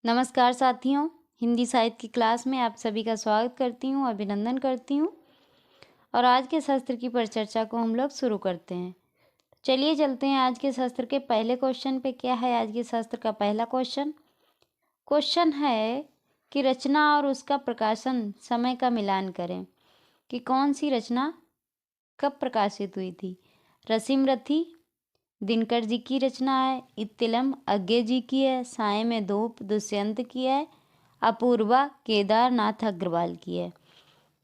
नमस्कार साथियों, हिंदी साहित्य की क्लास में आप सभी का स्वागत करती हूँ, अभिनंदन करती हूँ। और आज के शास्त्र की परिचर्चा को हम लोग शुरू करते हैं। चलिए चलते हैं आज के शास्त्र के पहले क्वेश्चन पे। क्या है आज के शास्त्र का पहला क्वेश्चन है कि रचना और उसका प्रकाशन समय का मिलान करें। कि कौन सी रचना कब प्रकाशित हुई थी। रसीमरथी दिनकर जी की रचना है, इत्तिलम अज्ञे जी की है, साय में धूप दुष्यंत की है, अपूर्वा केदारनाथ अग्रवाल की है।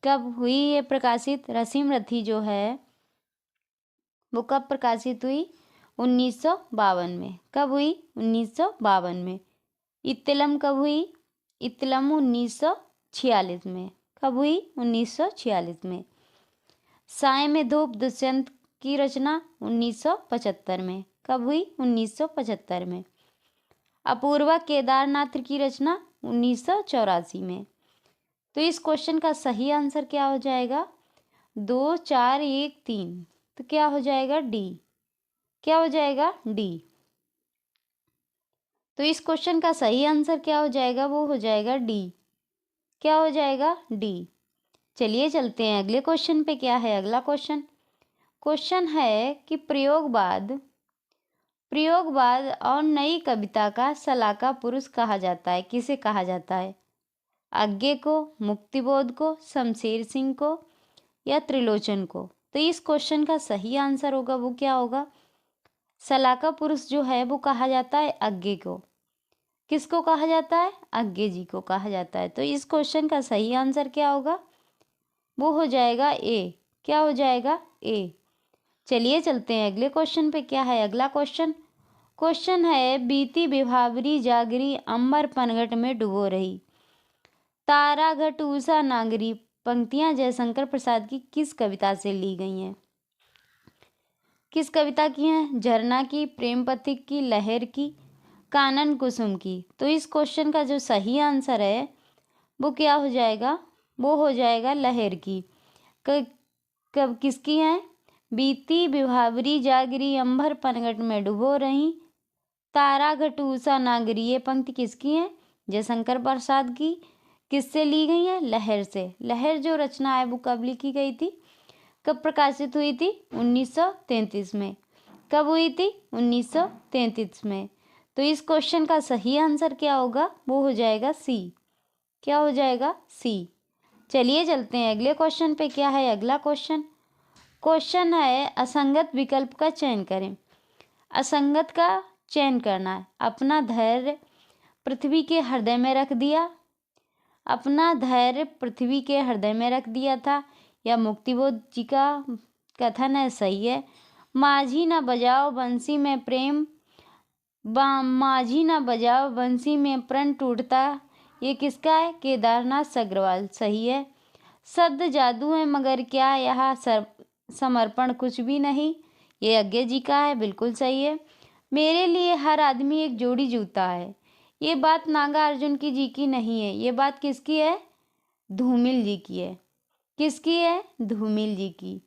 कब हुई ये प्रकाशित? रसीमरथी जो है वो कब प्रकाशित हुई? 1952 में। कब हुई? 1952 में। इत्तिलम कब हुई? इत्तिलम 1946 में। कब हुई? 1946 में। साय में धूप दुष्यंत की रचना 1975 में। कब हुई? 1975 में। अपूर्वा केदारनाथ की रचना 1984 में। तो इस क्वेश्चन का सही आंसर क्या हो जाएगा? 2, 4, 1, 3। तो क्या हो जाएगा? डी। क्या हो जाएगा? डी। तो इस क्वेश्चन का सही आंसर क्या हो जाएगा? वो हो जाएगा डी। क्या हो जाएगा? डी। चलिए चलते हैं अगले क्वेश्चन पे। क्या है अगला क्वेश्चन है कि प्रयोगवाद और नई कविता का सलाका पुरुष कहा जाता है। किसे कहा जाता है? अज्ञे को, मुक्तिबोध को, शमशेर सिंह को या त्रिलोचन को? तो इस क्वेश्चन का सही आंसर होगा वो क्या होगा? सलाका पुरुष जो है वो कहा जाता है अज्ञे को। किसको कहा जाता है? अज्ञे जी को कहा जाता है। तो इस क्वेश्चन का सही आंसर क्या होगा? वो हो जाएगा ए। क्या हो जाएगा? ए। चलिए चलते हैं अगले क्वेश्चन पे। क्या है अगला क्वेश्चन है बीती विभावरी जागरी अंबर पनघट में डुबो रही, तारा घट उषा नागरी। पंक्तियां जयशंकर प्रसाद की किस कविता से ली गई हैं? किस कविता की हैं? झरना की, प्रेम पथिक की, लहर की, कानन कुसुम की। तो इस क्वेश्चन का जो सही आंसर है वो क्या हो जाएगा? वो हो जाएगा लहर की। कब किसकी है? बीती विभावरी जागरी अंबर पनघट में डुबो रही, तारा घट उषा नागरी। ये पंक्ति किसकी है? जयशंकर प्रसाद की। किससे ली गई है? लहर से। लहर जो रचना है वो कब लिखी गई थी? कब प्रकाशित हुई थी? 1933 में। कब हुई थी? 1933 में। तो इस क्वेश्चन का सही आंसर क्या होगा? वो हो जाएगा सी। क्या हो जाएगा? सी। चलिए चलते हैं अगले क्वेश्चन पे। क्या है अगला क्वेश्चन है असंगत विकल्प का चयन करें। असंगत का चयन करना है। अपना धैर्य पृथ्वी के हृदय में रख दिया, अपना धैर्य पृथ्वी के हृदय में रख दिया था, या मुक्तिबोध जी का कथन है सही है। माझी ना बजाओ बंसी में प्रेम, माझी ना बजाओ बंसी में प्रण टूटता। ये किसका है? केदारनाथ अग्रवाल। सही है। शब्द जादू है मगर क्या यहाँ समर्पण कुछ भी नहीं। ये अज्ञे जी का है। बिल्कुल सही है। मेरे लिए हर आदमी एक जोड़ी जूता है। ये बात नागार्जुन जी की नहीं है। ये बात किसकी है? धूमिल जी की है। किसकी है? धूमिल जी की।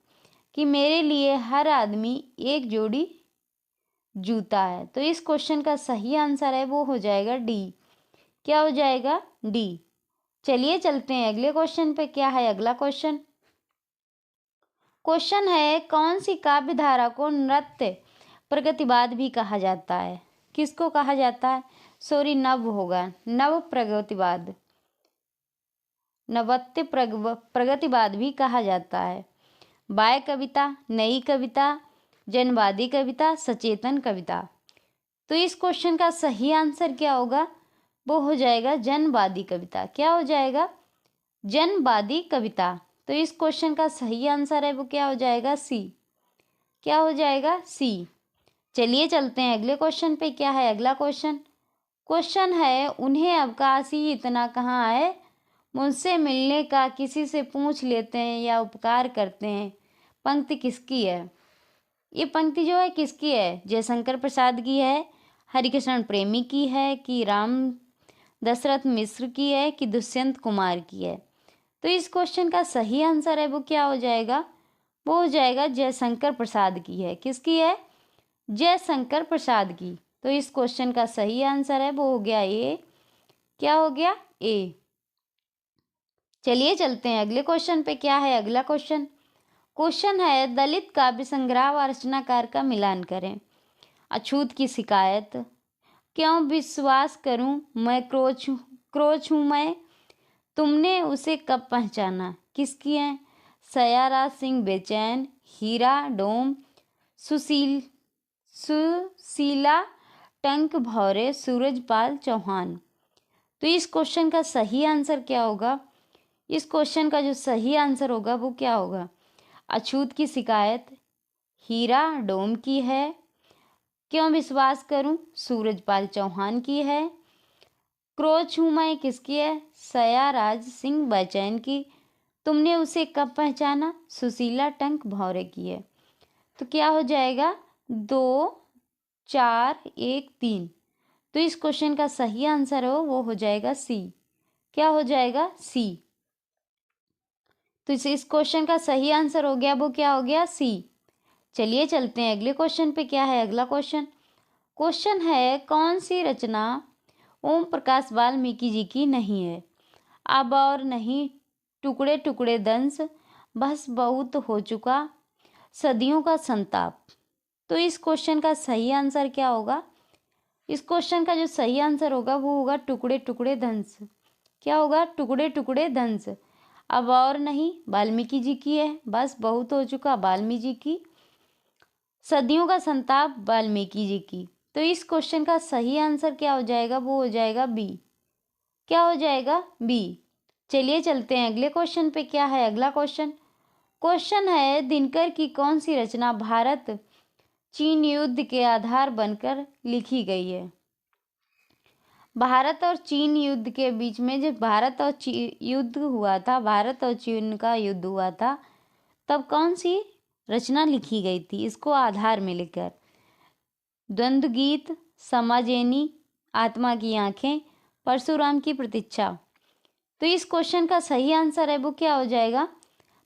कि मेरे लिए हर आदमी एक जोड़ी जूता है। तो इस क्वेश्चन का सही आंसर है वो हो जाएगा डी। क्या हो जाएगा? डी। चलिए चलते हैं अगले क्वेश्चन पे। क्या है अगला क्वेश्चन है कौन सी काव्य धारा को नृत्य प्रगतिवाद भी कहा जाता है? किसको कहा जाता है? सॉरी, नव होगा, नव प्रगतिवाद। नवत्य प्रगतिवाद भी कहा जाता है। बाह्य कविता, नई कविता, जनवादी कविता, सचेतन कविता। तो इस क्वेश्चन का सही आंसर क्या होगा? वो हो जाएगा जनवादी कविता। क्या हो जाएगा? जनवादी कविता। तो इस क्वेश्चन का सही आंसर है वो क्या हो जाएगा? सी। क्या हो जाएगा? सी। चलिए चलते हैं अगले क्वेश्चन पे। क्या है अगला क्वेश्चन है उन्हें अवकाश ही इतना कहाँ है, मुझसे मिलने का किसी से पूछ लेते हैं या उपकार करते हैं। पंक्ति किसकी है? ये पंक्ति जो है किसकी है? जयशंकर प्रसाद की है, हरिकृष्ण प्रेमी की है, कि राम दशरथ मिश्र की है, कि दुष्यंत कुमार की है? तो इस क्वेश्चन का सही आंसर है वो क्या हो जाएगा? वो हो जाएगा जयशंकर प्रसाद की है। किसकी है? जयशंकर प्रसाद की। तो इस क्वेश्चन का सही आंसर है वो हो गया ए, क्या हो गया? ए। चलिए चलते हैं अगले क्वेश्चन पे। क्या है अगला क्वेश्चन? क्वेश्चन है दलित काव्य संग्रह व रचनाकार का मिलान करें। अछूत की शिकायत, क्यों विश्वास करूं मैं क्रोच हूं मैं, तुमने उसे कब पहचाना, किसकी है? सयाराज सिंह बेचैन, हीरा डोम, सुशीला टंक भौरे, सूरजपाल चौहान। तो इस क्वेश्चन का सही आंसर क्या होगा? इस क्वेश्चन का जो सही आंसर होगा वो क्या होगा? अछूत की शिकायत हीरा डोम की है, क्यों विश्वास करूं सूरजपाल चौहान की है, क्रोच हूं मैं किसकी है? सयाराज सिंह बेचैन की, तुमने उसे कब पहचाना सुशीला टंक भौरे की है। तो क्या हो जाएगा? 2 4 1 3। तो इस क्वेश्चन का सही आंसर हो वो हो जाएगा सी। क्या हो जाएगा? सी। तो इस क्वेश्चन का सही आंसर हो गया वो क्या हो गया? सी। चलिए चलते हैं अगले क्वेश्चन पे। क्या है अगला क्वेश्चन? क्वेश्चन है कौन सी रचना ओम प्रकाश वाल्मीकि जी की नहीं है? अब और नहीं, टुकड़े टुकड़े दंश, बस बहुत हो चुका, सदियों का संताप। तो इस क्वेश्चन का सही आंसर क्या होगा? इस क्वेश्चन का जो सही आंसर होगा वो होगा टुकड़े टुकड़े दंश। क्या होगा? टुकड़े टुकड़े दंश। अब और नहीं वाल्मीकि जी की है, बस बहुत हो चुका वाल्मीकि जी की, सदियों का संताप वाल्मीकि जी की। तो इस क्वेश्चन का सही आंसर क्या हो जाएगा? वो हो जाएगा बी। क्या हो जाएगा? बी। चलिए चलते हैं अगले क्वेश्चन पे। क्या है अगला क्वेश्चन? क्वेश्चन है दिनकर की कौन सी रचना भारत चीन युद्ध के आधार बनकर लिखी गई है? भारत और चीन युद्ध के बीच में जब भारत और युद्ध हुआ था, भारत और चीन का युद्ध हुआ था, तब कौन सी रचना लिखी गई थी इसको आधार में लेकर? द्वंद्व गीत, समाजेनी, आत्मा की आंखें, परशुराम की प्रतीक्षा। तो इस क्वेश्चन का सही आंसर है वो क्या हो जाएगा?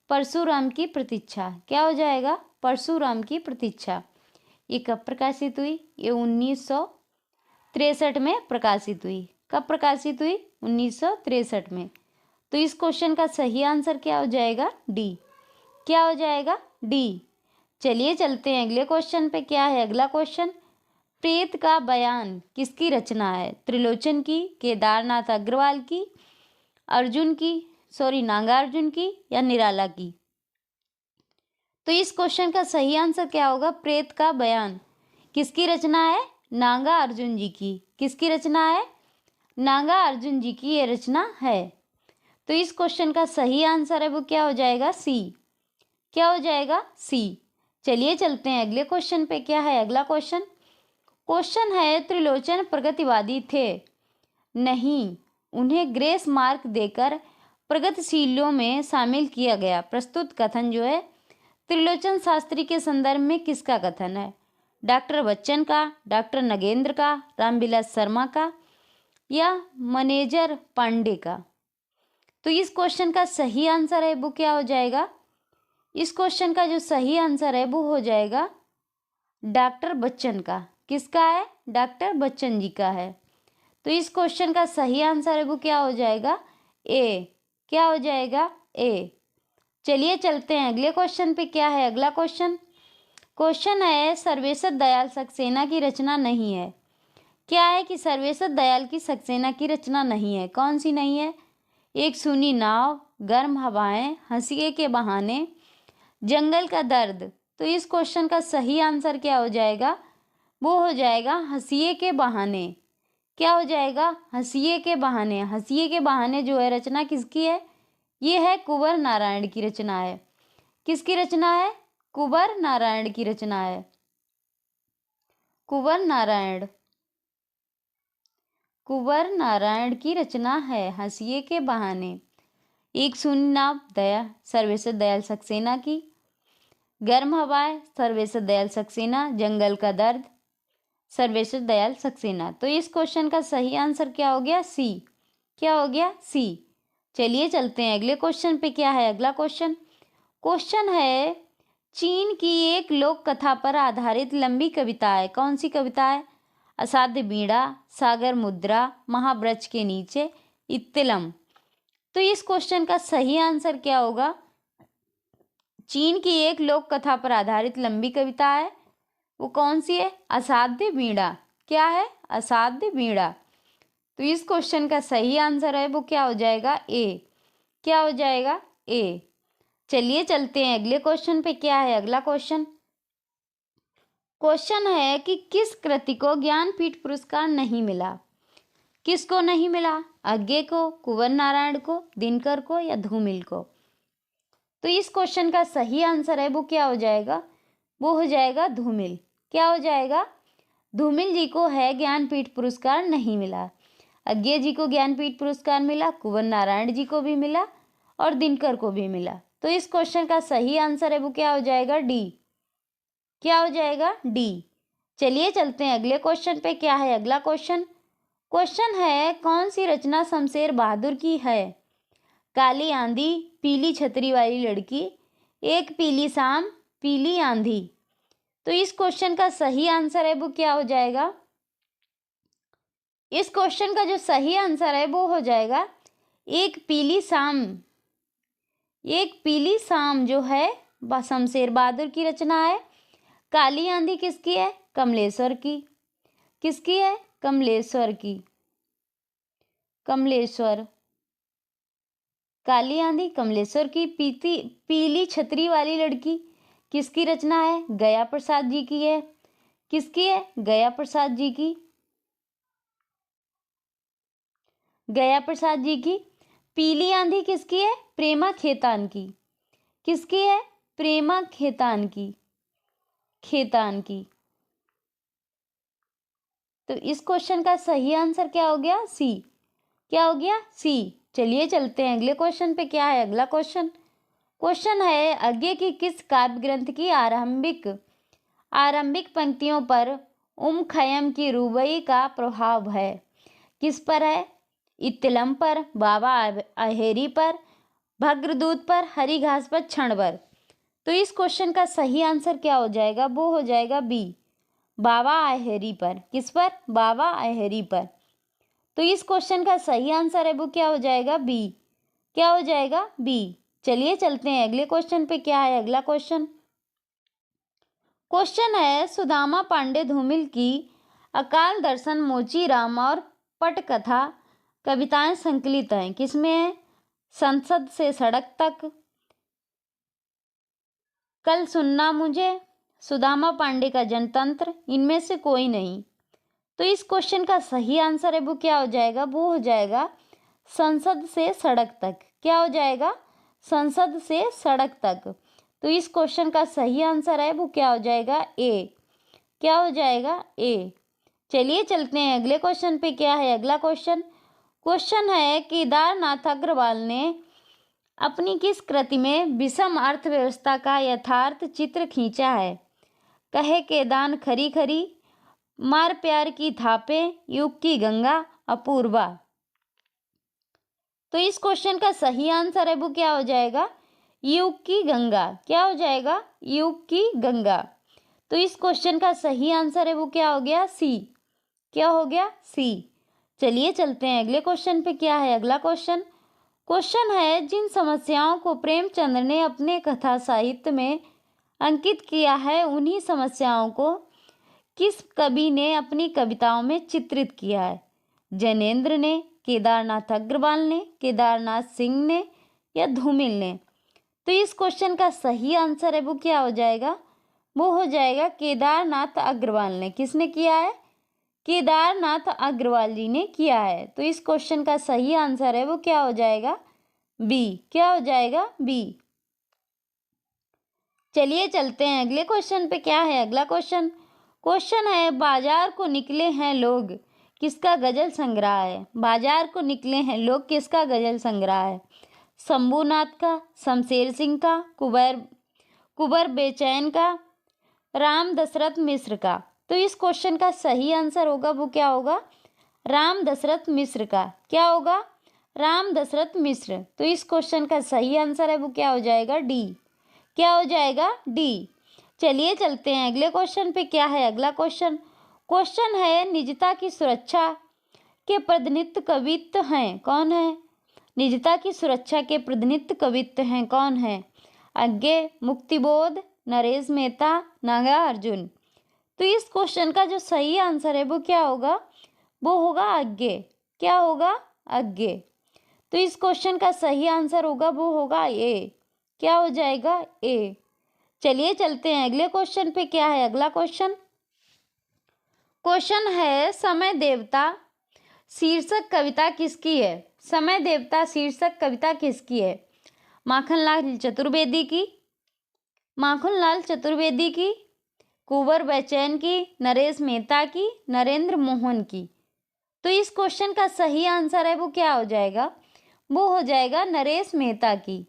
परशुराम की प्रतीक्षा। क्या हो जाएगा? परशुराम की प्रतीक्षा। ये कब प्रकाशित हुई? ये 1963 में प्रकाशित हुई। कब प्रकाशित हुई? 1963 में। तो इस क्वेश्चन का सही आंसर क्या हो जाएगा? डी। क्या हो जाएगा? डी। चलिए चलते हैं अगले क्वेश्चन पे। क्या है अगला क्वेश्चन? प्रेत का बयान किसकी रचना है? त्रिलोचन की, केदारनाथ अग्रवाल की, नागार्जुन की या निराला की? तो इस क्वेश्चन का सही आंसर क्या होगा? प्रेत का बयान किसकी रचना है? नागार्जुन जी की। किसकी रचना है? नागार्जुन जी की ये रचना है। तो इस क्वेश्चन का सही आंसर है वो क्या हो जाएगा? सी। क्या हो जाएगा? सी। चलिए चलते हैं अगले क्वेश्चन पे। क्या है अगला क्वेश्चन? क्वेश्चन है त्रिलोचन प्रगतिवादी थे? नहीं, उन्हें ग्रेस मार्क देकर प्रगतिशीलों में शामिल किया गया। प्रस्तुत कथन जो है त्रिलोचन शास्त्री के संदर्भ में किसका कथन है? डॉक्टर बच्चन का, डॉक्टर नगेंद्र का, रामविलास शर्मा का या मैनेजर पांडे का? तो इस क्वेश्चन का सही आंसर है वो क्या हो जाएगा? इस क्वेश्चन का जो सही आंसर है वो हो जाएगा डॉक्टर बच्चन का। किसका है? डॉक्टर बच्चन जी का है। तो इस क्वेश्चन का सही आंसर है वो क्या हो जाएगा? ए। क्या हो जाएगा? ए। चलिए चलते हैं अगले क्वेश्चन पे। क्या है अगला क्वेश्चन? क्वेश्चन है सर्वेश्वर दयाल सक्सेना की रचना नहीं है। क्या है कि सर्वेश्वर दयाल की सक्सेना की रचना नहीं है? कौन सी नहीं है? एक सूनी नाव, गर्म हवाएं, हंसिए के बहाने, जंगल का दर्द। तो इस क्वेश्चन का सही आंसर क्या हो जाएगा? वो हो जाएगा हंसिए के बहाने। क्या हो जाएगा? हंसिए के बहाने। हंसिए के बहाने जो है रचना किसकी है? ये है कुंवर नारायण की रचना है। किसकी रचना है? कुंवर नारायण की रचना है। कुंवर नारायण की रचना है हंसिए के बहाने। एक सूनी नाव सर्वेश्वर दयाल सक्सेना की, गर्म हवाएं सर्वेश्वर दयाल सक्सेना, जंगल का दर्द सर्वेश्वर दयाल सक्सेना। तो इस क्वेश्चन का सही आंसर क्या हो गया? सी। क्या हो गया? सी। चलिए चलते हैं अगले क्वेश्चन पे। क्या है अगला क्वेश्चन? क्वेश्चन है चीन की एक लोक कथा पर आधारित लंबी कविता है। कौन सी कविता है? असाध्य बीड़ा, सागर मुद्रा, महावृक्ष के नीचे, इत्तिलम। तो इस क्वेश्चन का सही आंसर क्या होगा? चीन की एक लोक कथा पर आधारित लंबी कविता है, वो कौन सी है? असाध्य बीड़ा। क्या है? असाध्य बीड़ा। तो इस क्वेश्चन का सही आंसर है वो क्या हो जाएगा? ए। क्या हो जाएगा? ए। चलिए चलते हैं अगले क्वेश्चन पे। क्या है अगला क्वेश्चन? क्वेश्चन है कि किस कृति को ज्ञानपीठ पुरस्कार नहीं मिला? किसको नहीं मिला? अज्ञे को, कुंवर नारायण को, दिनकर को या धूमिल को? तो इस क्वेश्चन का सही आंसर है वो क्या हो जाएगा? वो हो जाएगा धूमिल। क्या हो जाएगा? धूमिल जी को है ज्ञानपीठ पुरस्कार नहीं मिला। अज्ञे जी को ज्ञानपीठ पुरस्कार मिला, कुंवर नारायण जी को भी मिला और दिनकर को भी मिला। तो इस क्वेश्चन का सही आंसर है वो क्या हो जाएगा? डी। क्या हो जाएगा? डी। चलिए चलते हैं अगले क्वेश्चन पे। क्या है अगला क्वेश्चन? क्वेश्चन है कौन सी रचना शमशेर बहादुर की है? काली आंधी, पीली छतरी वाली लड़की, एक पीली शाम, पीली आंधी। तो इस क्वेश्चन का सही आंसर है वो क्या हो जाएगा? इस क्वेश्चन का जो सही आंसर है वो हो जाएगा एक पीली शाम। एक पीली शाम जो है शमशेर बहादुर की रचना है। काली आंधी किसकी है? कमलेश्वर की। किसकी है? कमलेश्वर की। कमलेश्वर। काली आंधी कमलेश्वर की। पीली छतरी वाली लड़की किसकी रचना है? गया प्रसाद जी की है। किसकी है? गया प्रसाद जी की। गया प्रसाद जी की। पीली आंधी किसकी है? प्रेमा खेतान की। किसकी है? प्रेमा खेतान की। खेतान की। तो इस क्वेश्चन का सही आंसर क्या हो गया? सी। क्या हो गया? सी। चलिए चलते हैं अगले क्वेश्चन पे। क्या है अगला क्वेश्चन? क्वेश्चन है अज्ञे की किस काव्य ग्रंथ की आरंभिक पंक्तियों पर खयम की रुबाई का प्रभाव है? किस पर है? इत्तिलम पर, बाबा अहेरी पर, भद्रदूत पर, हरी घास पर, क्षण पर। तो इस क्वेश्चन का सही आंसर क्या हो जाएगा? वो हो जाएगा बी, बाबा अहेरी पर। किस पर? बाबा अहेरी पर। तो इस क्वेश्चन का सही आंसर है वो क्या हो जाएगा? बी। क्या हो जाएगा? बी। चलिए चलते हैं अगले क्वेश्चन पे। क्या है अगला क्वेश्चन? क्वेश्चन है सुदामा पांडे धूमिल की अकाल दर्शन, मोचीराम और पटकथा कविताएं संकलित हैं। किसमें है? संसद से सड़क तक, कल सुनना मुझे, सुदामा पांडे का जनतंत्र, इनमें से कोई नहीं। तो इस क्वेश्चन का सही आंसर है वो क्या हो जाएगा? वो हो जाएगा संसद से सड़क तक। क्या हो जाएगा? संसद से सड़क तक। तो इस क्वेश्चन का सही आंसर है वो क्या हो जाएगा? ए। क्या हो जाएगा? ए। चलिए चलते हैं अगले क्वेश्चन पे। क्या है अगला क्वेश्चन? क्वेश्चन है केदारनाथ अग्रवाल ने अपनी किस कृति में विषम अर्थव्यवस्था का यथार्थ चित्र खींचा है? कहे के दान खरी खरी, मार प्यार की थापे, युग की गंगा, अपूर्वा। तो इस क्वेश्चन का सही आंसर है वो क्या हो जाएगा? युग की गंगा। क्या हो जाएगा? युग की गंगा। तो इस क्वेश्चन का सही आंसर है वो क्या हो गया? सी। क्या हो गया? सी। चलिए चलते हैं अगले क्वेश्चन पे। क्या है अगला क्वेश्चन? क्वेश्चन है जिन समस्याओं को प्रेमचंद्र ने अपने कथा साहित्य में अंकित किया है उन्हीं समस्याओं को किस कवि ने अपनी कविताओं में चित्रित किया है? जैनेन्द्र ने, केदारनाथ अग्रवाल ने, केदारनाथ सिंह ने या धूमिल ने? तो इस क्वेश्चन का सही आंसर है वो क्या हो जाएगा? वो हो जाएगा केदारनाथ अग्रवाल ने। किसने किया है? केदारनाथ अग्रवाल जी ने किया है। तो इस क्वेश्चन का सही आंसर है वो क्या हो जाएगा? बी। क्या हो जाएगा? बी। चलिए चलते हैं अगले क्वेश्चन पे। क्या है अगला क्वेश्चन? क्वेश्चन है बाजार को निकले हैं लोग किसका गजल संग्रह है? बाजार को निकले हैं लोग किसका गजल संग्रह है? शंभूनाथ का, शमशेर सिंह का, कुंवर बेचैन का, राम दशरथ मिश्र का? तो इस क्वेश्चन का सही आंसर होगा वो क्या होगा? राम दशरथ मिश्र का। क्या होगा? राम दशरथ मिश्र। तो इस क्वेश्चन का सही आंसर है वो क्या हो जाएगा? डी। क्या हो जाएगा? डी। चलिए चलते हैं अगले क्वेश्चन पे। क्या है अगला क्वेश्चन? क्वेश्चन है निजता की सुरक्षा के प्रतिनिधित्व कवित्व हैं, कौन है? निजता की सुरक्षा के प्रतिनिधित्व कवित्व हैं, कौन है? आज्ञे, मुक्तिबोध, नरेश मेहता, नागार्जुन। तो इस क्वेश्चन का जो सही आंसर है वो क्या होगा? वो होगा आज्ञे। क्या होगा? आज्ञे। तो इस क्वेश्चन का सही आंसर होगा वो होगा ए। क्या हो जाएगा? ए। चलिए चलते हैं अगले क्वेश्चन पे। क्या है अगला क्वेश्चन? क्वेश्चन है समय देवता शीर्षक कविता किसकी है? समय देवता शीर्षक कविता किसकी है? माखनलाल चतुर्वेदी की, माखनलाल चतुर्वेदी की, कुंवर बैचैन की, नरेश मेहता की, नरेंद्र मोहन की। तो इस क्वेश्चन का सही आंसर है वो क्या हो जाएगा? वो हो जाएगा नरेश मेहता की।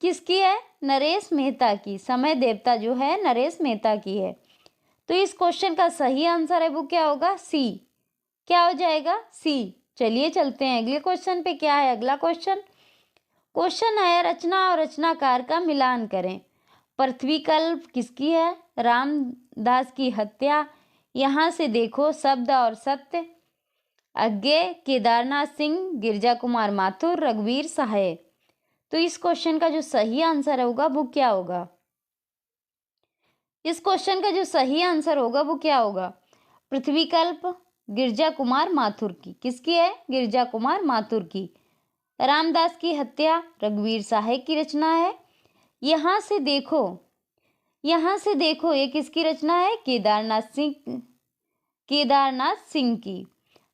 किसकी है? नरेश मेहता की। समय देवता जो है नरेश मेहता की है। तो इस क्वेश्चन का सही आंसर है वो क्या होगा? सी। क्या हो जाएगा? सी। चलिए चलते हैं अगले क्वेश्चन पे। क्या है अगला क्वेश्चन? क्वेश्चन है रचना और रचनाकार का मिलान करें। पृथ्वीकल्प किसकी है? रामदास की हत्या, यहाँ से देखो, शब्द और सत्य, अज्ञे, केदारनाथ सिंह, गिरजा कुमार माथुर, रघुवीर सहाय। तो इस क्वेश्चन का जो सही आंसर होगा वो क्या होगा? इस क्वेश्चन का जो सही आंसर होगा वो क्या होगा? पृथ्वीकल्प गिरजा कुमार माथुर की। किसकी है? गिरजा कुमार माथुर की। रामदास की हत्या रघुवीर सहाय की रचना है। यहाँ से देखो, यहाँ से देखो, ये किसकी रचना है? केदारनाथ सिंह की।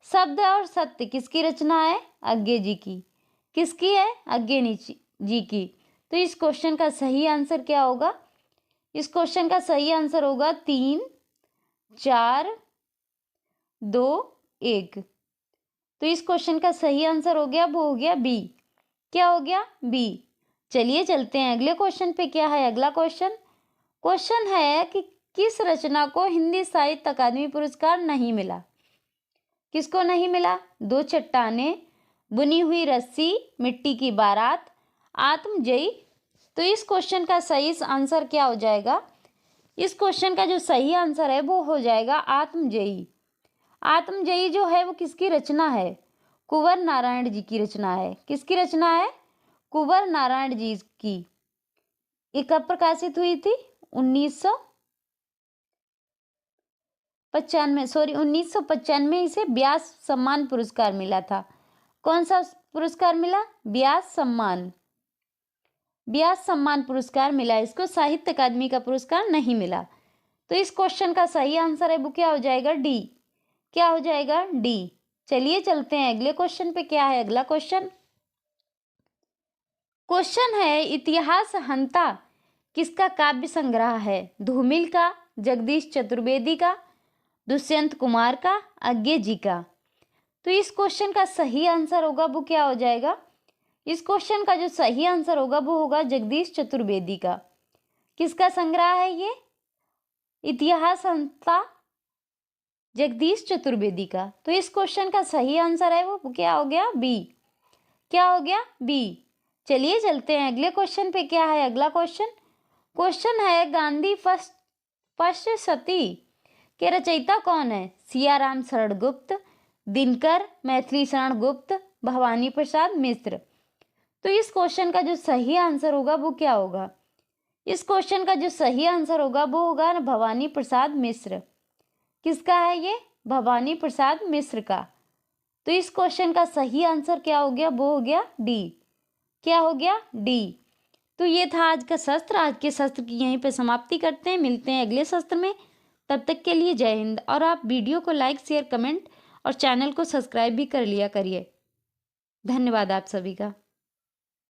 शब्द और सत्य किसकी रचना है? अज्ञे जी की। किसकी है? अज्ञे जी की। तो इस क्वेश्चन का सही आंसर क्या होगा? इस क्वेश्चन का सही आंसर होगा 3, 4, 2, 1। तो इस क्वेश्चन का सही आंसर हो गया वो हो गया बी। क्या हो गया? बी। चलिए चलते हैं अगले क्वेश्चन पे। क्या है अगला क्वेश्चन? क्वेश्चन है कि किस रचना को हिंदी साहित्य अकादमी पुरस्कार नहीं मिला? किसको नहीं मिला? दो चट्टानें, बुनी हुई रस्सी, मिट्टी की बारात, आत्मजयी। तो इस क्वेश्चन का सही आंसर क्या हो जाएगा? इस क्वेश्चन का जो सही आंसर है वो हो जाएगा आत्मजयी। आत्मजयी जो है वो किसकी रचना है? कुंवर नारायण जी की रचना है। किसकी रचना है? कुंवर नारायण जी की। ये कब प्रकाशित हुई थी? 1995 इसे व्यास सम्मान पुरस्कार मिला था। कौन सा पुरस्कार मिला? व्यास सम्मान। व्यास सम्मान पुरस्कार मिला इसको, साहित्य अकादमी का पुरस्कार नहीं मिला। तो इस क्वेश्चन का सही आंसर है वो क्या हो जाएगा? डी। क्या हो जाएगा? डी। चलिए चलते हैं अगले क्वेश्चन पे। क्या है अगला क्वेश्चन? क्वेश्चन है इतिहास हंता किसका काव्य संग्रह है? धूमिल का, जगदीश चतुर्वेदी का, दुष्यंत कुमार का, अज्ञे जी का। तो इस क्वेश्चन का सही आंसर होगा वो क्या हो जाएगा? इस क्वेश्चन का जो सही आंसर होगा वो होगा जगदीश चतुर्वेदी का। किसका संग्रह है ये? इतिहास हंता जगदीश चतुर्वेदी का। तो इस क्वेश्चन का सही आंसर है वो क्या हो गया? बी। क्या हो गया? बी। चलिए चलते हैं अगले क्वेश्चन पे। क्या है अगला क्वेश्चन? क्वेश्चन है गांधी पश्य सती के रचयिता कौन है? सियाराम शरण गुप्त, दिनकर, मैथिली शरण गुप्त, भवानी प्रसाद मिश्र। तो इस क्वेश्चन का जो सही आंसर होगा वो क्या होगा? इस क्वेश्चन का जो सही आंसर होगा वो होगा भवानी प्रसाद मिश्र। किसका है ये? भवानी प्रसाद मिश्र का। तो इस क्वेश्चन का सही आंसर क्या हो गया? वो हो गया डी। क्या हो गया? डी। तो ये था आज का शस्त्र। आज के शस्त्र की यहीं पे समाप्ति करते हैं। मिलते हैं अगले शस्त्र में। तब तक के लिए जय हिंद। और आप वीडियो को लाइक, शेयर, कमेंट और चैनल को सब्सक्राइब भी कर लिया करिए। धन्यवाद आप सभी का।